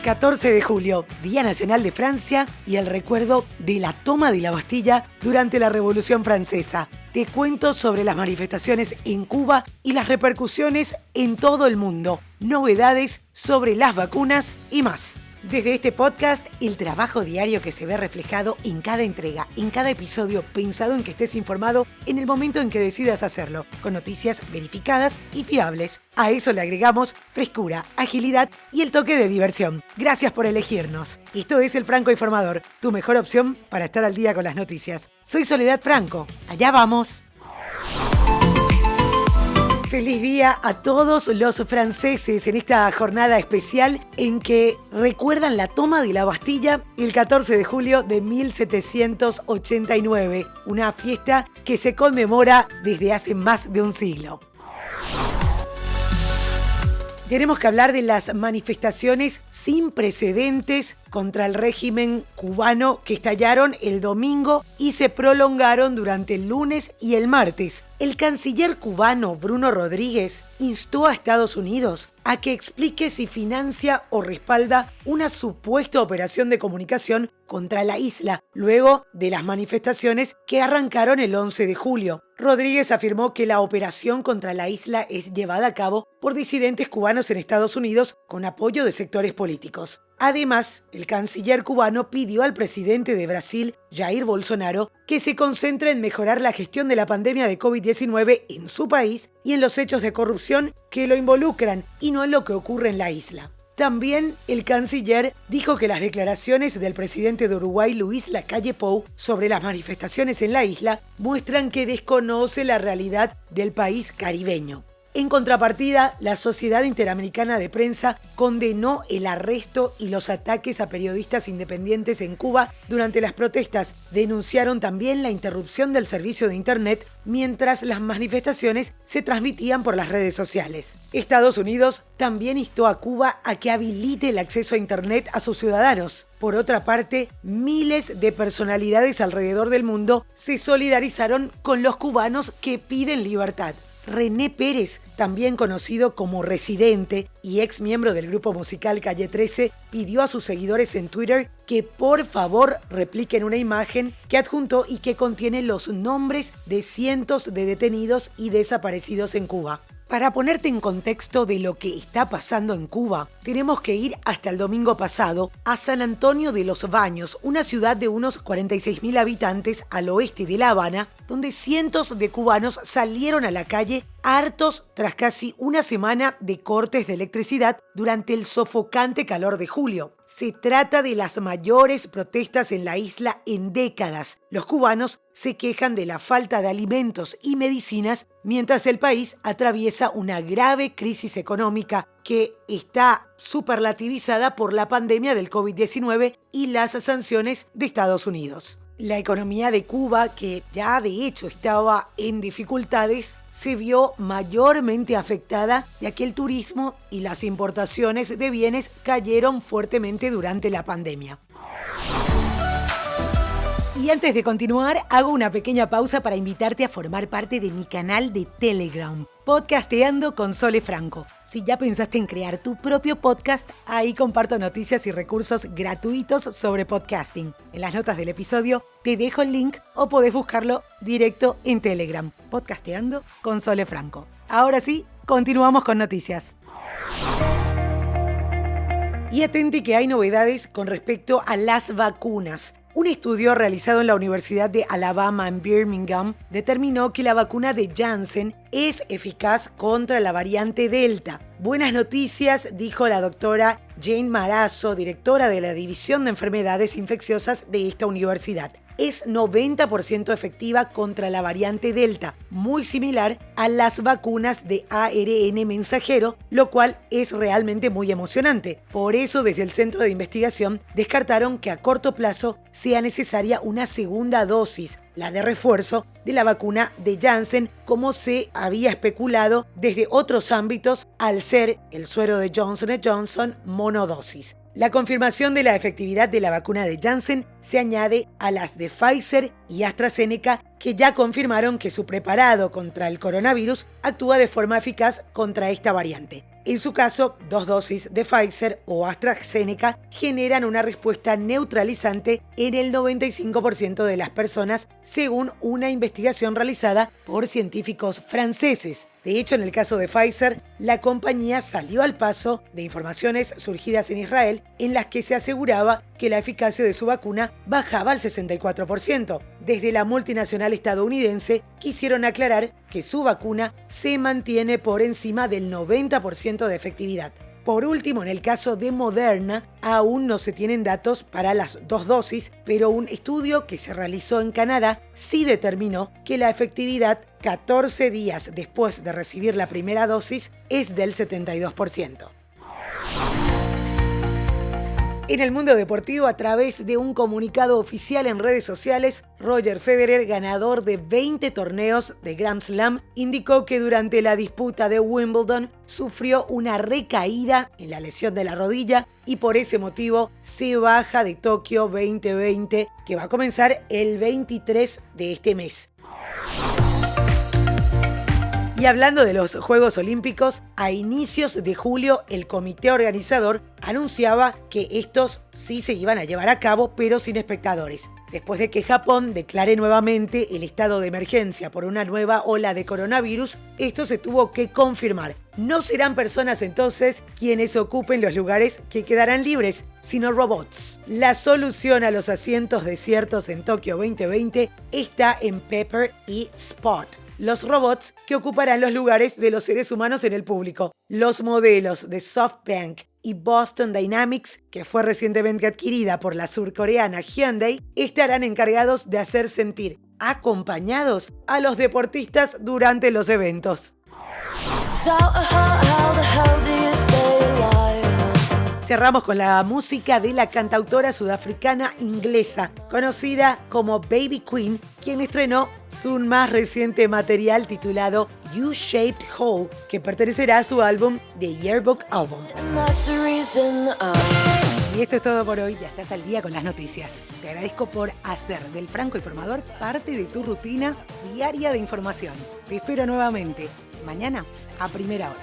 14 de julio, Día Nacional de Francia y el recuerdo de la toma de la Bastilla durante la Revolución Francesa. Te cuento sobre las manifestaciones en Cuba y las repercusiones en todo el mundo, novedades sobre las vacunas y más. Desde este podcast, el trabajo diario que se ve reflejado en cada entrega, en cada episodio, pensado en que estés informado en el momento en que decidas hacerlo, con noticias verificadas y fiables. A eso le agregamos frescura, agilidad y el toque de diversión. Gracias por elegirnos. Esto es El Franco Informador, tu mejor opción para estar al día con las noticias. Soy Soledad Franco. Allá vamos. Feliz día a todos los franceses en esta jornada especial en que recuerdan la toma de la Bastilla el 14 de julio de 1789, una fiesta que se conmemora desde hace más de un siglo. Tenemos que hablar de las manifestaciones sin precedentes contra el régimen cubano que estallaron el domingo y se prolongaron durante el lunes y el martes. El canciller cubano Bruno Rodríguez instó a Estados Unidos a que explique si financia o respalda una supuesta operación de comunicación contra la isla, luego de las manifestaciones que arrancaron el 11 de julio. Rodríguez afirmó que la operación contra la isla es llevada a cabo por disidentes cubanos en Estados Unidos con apoyo de sectores políticos. Además, el canciller cubano pidió al presidente de Brasil, Jair Bolsonaro, que se concentre en mejorar la gestión de la pandemia de COVID-19 en su país y en los hechos de corrupción que lo involucran y no en lo que ocurre en la isla. También el canciller dijo que las declaraciones del presidente de Uruguay, Luis Lacalle Pou, sobre las manifestaciones en la isla muestran que desconoce la realidad del país caribeño. En contrapartida, la Sociedad Interamericana de Prensa condenó el arresto y los ataques a periodistas independientes en Cuba durante las protestas. Denunciaron también la interrupción del servicio de Internet mientras las manifestaciones se transmitían por las redes sociales. Estados Unidos también instó a Cuba a que habilite el acceso a Internet a sus ciudadanos. Por otra parte, miles de personalidades alrededor del mundo se solidarizaron con los cubanos que piden libertad. René Pérez, también conocido como Residente y ex miembro del grupo musical Calle 13, pidió a sus seguidores en Twitter que por favor repliquen una imagen que adjuntó y que contiene los nombres de cientos de detenidos y desaparecidos en Cuba. Para ponerte en contexto de lo que está pasando en Cuba, tenemos que ir hasta el domingo pasado a San Antonio de los Baños, una ciudad de unos 46.000 habitantes al oeste de La Habana, donde cientos de cubanos salieron a la calle hartos tras casi una semana de cortes de electricidad durante el sofocante calor de julio. Se trata de las mayores protestas en la isla en décadas. Los cubanos se quejan de la falta de alimentos y medicinas mientras el país atraviesa una grave crisis económica que está superlativizada por la pandemia del COVID-19 y las sanciones de Estados Unidos. La economía de Cuba, que ya de hecho estaba en dificultades, se vio mayormente afectada ya que el turismo y las importaciones de bienes cayeron fuertemente durante la pandemia. Y antes de continuar, hago una pequeña pausa para invitarte a formar parte de mi canal de Telegram, Podcasteando con Sole Franco. Si ya pensaste en crear tu propio podcast, ahí comparto noticias y recursos gratuitos sobre podcasting. En las notas del episodio te dejo el link o podés buscarlo directo en Telegram, Podcasteando con Sole Franco. Ahora sí, continuamos con noticias. Y atente que hay novedades con respecto a las vacunas. Un estudio realizado en la Universidad de Alabama en Birmingham determinó que la vacuna de Janssen es eficaz contra la variante Delta. Buenas noticias, dijo la doctora Jane Marazzo, directora de la División de Enfermedades Infecciosas de esta universidad. Es 90% efectiva contra la variante Delta, muy similar a las vacunas de ARN mensajero, lo cual es realmente muy emocionante. Por eso, desde el Centro de Investigación, descartaron que a corto plazo sea necesaria una segunda dosis, la de refuerzo de la vacuna de Janssen, como se había especulado desde otros ámbitos al ser el suero de Johnson & Johnson monodosis. La confirmación de la efectividad de la vacuna de Janssen se añade a las de Pfizer y AstraZeneca, que ya confirmaron que su preparado contra el coronavirus actúa de forma eficaz contra esta variante. En su caso, 2 dosis de Pfizer o AstraZeneca generan una respuesta neutralizante en el 95% de las personas, según una investigación realizada por científicos franceses. De hecho, en el caso de Pfizer, la compañía salió al paso de informaciones surgidas en Israel en las que se aseguraba que la eficacia de su vacuna bajaba al 64%. Desde la multinacional estadounidense quisieron aclarar que su vacuna se mantiene por encima del 90% de efectividad. Por último, en el caso de Moderna, aún no se tienen datos para las 2 dosis, pero un estudio que se realizó en Canadá sí determinó que la efectividad 14 días después de recibir la primera dosis es del 72%. En el mundo deportivo, a través de un comunicado oficial en redes sociales, Roger Federer, ganador de 20 torneos de Grand Slam, indicó que durante la disputa de Wimbledon sufrió una recaída en la lesión de la rodilla y por ese motivo se baja de Tokio 2020, que va a comenzar el 23 de este mes. Y hablando de los Juegos Olímpicos, a inicios de julio el comité organizador anunciaba que estos sí se iban a llevar a cabo, pero sin espectadores. Después de que Japón declare nuevamente el estado de emergencia por una nueva ola de coronavirus, esto se tuvo que confirmar. No serán personas entonces quienes ocupen los lugares que quedarán libres, sino robots. La solución a los asientos desiertos en Tokio 2020 está en Pepper y Spot, los robots que ocuparán los lugares de los seres humanos en el público. Los modelos de SoftBank y Boston Dynamics, que fue recientemente adquirida por la surcoreana Hyundai, estarán encargados de hacer sentir acompañados a los deportistas durante los eventos. Cerramos con la música de la cantautora sudafricana inglesa, conocida como Baby Queen, quien estrenó su más reciente material titulado U-Shaped Hole, que pertenecerá a su álbum The Yearbook Album. Y esto es todo por hoy, ya estás al día con las noticias. Te agradezco por hacer del Franco Informador parte de tu rutina diaria de información. Te espero nuevamente mañana a primera hora.